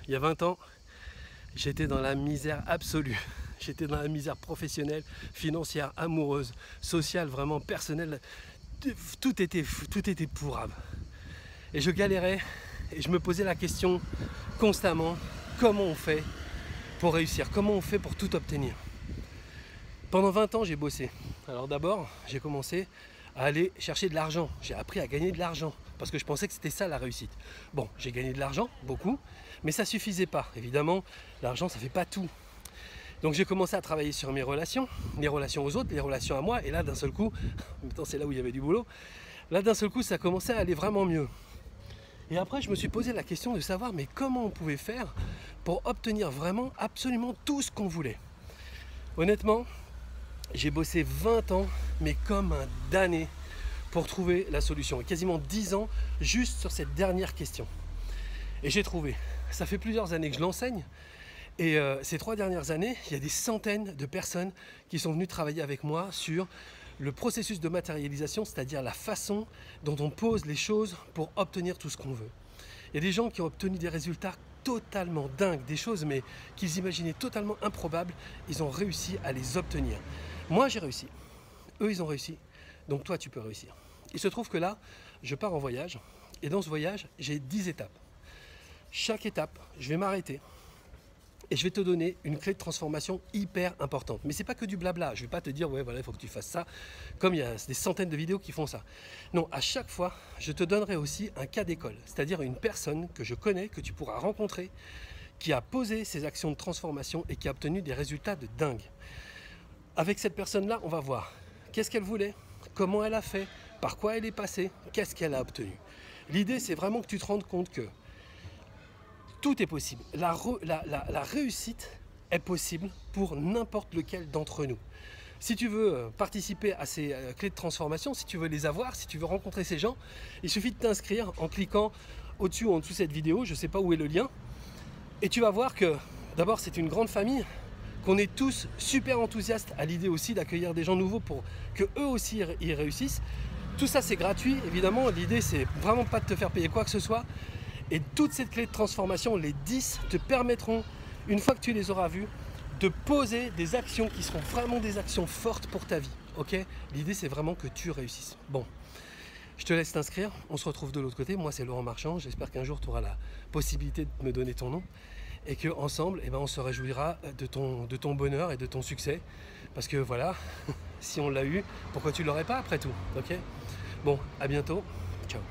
Il y a 20 ans, j'étais dans la misère absolue. J'étais dans la misère professionnelle, financière, amoureuse, sociale, vraiment personnelle. Tout était pourrable. Et je galérais et je me posais la question constamment, comment on fait pour réussir? Comment on fait pour tout obtenir? Pendant 20 ans, j'ai bossé. Alors d'abord, j'ai commencé à aller chercher de l'argent. J'ai appris à gagner de l'argent parce que je pensais que c'était ça la réussite. Bon, j'ai gagné de l'argent, beaucoup, mais ça ne suffisait pas. Évidemment, l'argent, ça ne fait pas tout. Donc j'ai commencé à travailler sur mes relations aux autres, les relations à moi, et là d'un seul coup, en même temps c'est là où il y avait du boulot, là d'un seul coup ça commençait à aller vraiment mieux. Et après je me suis posé la question de savoir mais comment on pouvait faire pour obtenir vraiment absolument tout ce qu'on voulait. Honnêtement, j'ai bossé 20 ans, mais comme un damné, pour trouver la solution. Et quasiment 10 ans juste sur cette dernière question. Et j'ai trouvé. Ça fait plusieurs années que je l'enseigne. Et ces 3 dernières années, il y a des centaines de personnes qui sont venues travailler avec moi sur le processus de matérialisation, c'est-à-dire la façon dont on pose les choses pour obtenir tout ce qu'on veut. Il y a des gens qui ont obtenu des résultats totalement dingues, des choses mais qu'ils imaginaient totalement improbables, ils ont réussi à les obtenir. Moi j'ai réussi, eux ils ont réussi, donc toi tu peux réussir. Il se trouve que là, je pars en voyage, et dans ce voyage, j'ai 10 étapes. Chaque étape, je vais m'arrêter, et je vais te donner une clé de transformation hyper importante. Mais c'est pas que du blabla, je vais pas te dire ouais voilà il faut que tu fasses ça, comme il y a des centaines de vidéos qui font ça. Non, à chaque fois, je te donnerai aussi un cas d'école, c'est-à-dire une personne que je connais, que tu pourras rencontrer, qui a posé ses actions de transformation et qui a obtenu des résultats de dingue. Avec cette personne-là, on va voir qu'est-ce qu'elle voulait, comment elle a fait, par quoi elle est passée, qu'est-ce qu'elle a obtenu. L'idée, c'est vraiment que tu te rendes compte que tout est possible. La réussite est possible pour n'importe lequel d'entre nous. Si tu veux participer à ces clés de transformation, si tu veux les avoir, si tu veux rencontrer ces gens, il suffit de t'inscrire en cliquant au-dessus ou en dessous de cette vidéo, je ne sais pas où est le lien, et tu vas voir que d'abord c'est une grande famille, qu'on est tous super enthousiastes à l'idée aussi d'accueillir des gens nouveaux pour que eux aussi y réussissent. Tout ça c'est gratuit, évidemment, l'idée c'est vraiment pas de te faire payer quoi que ce soit. Et toutes ces clés de transformation, les 10, te permettront, une fois que tu les auras vues, de poser des actions qui seront vraiment des actions fortes pour ta vie. Ok? L'idée, c'est vraiment que tu réussisses. Bon, je te laisse t'inscrire. On se retrouve de l'autre côté. Moi, c'est Laurent Marchand. J'espère qu'un jour, tu auras la possibilité de me donner ton nom et qu'ensemble, on se réjouira de ton bonheur et de ton succès. Parce que voilà, si on l'a eu, pourquoi tu ne l'aurais pas après tout? Ok? Bon, à bientôt. Ciao.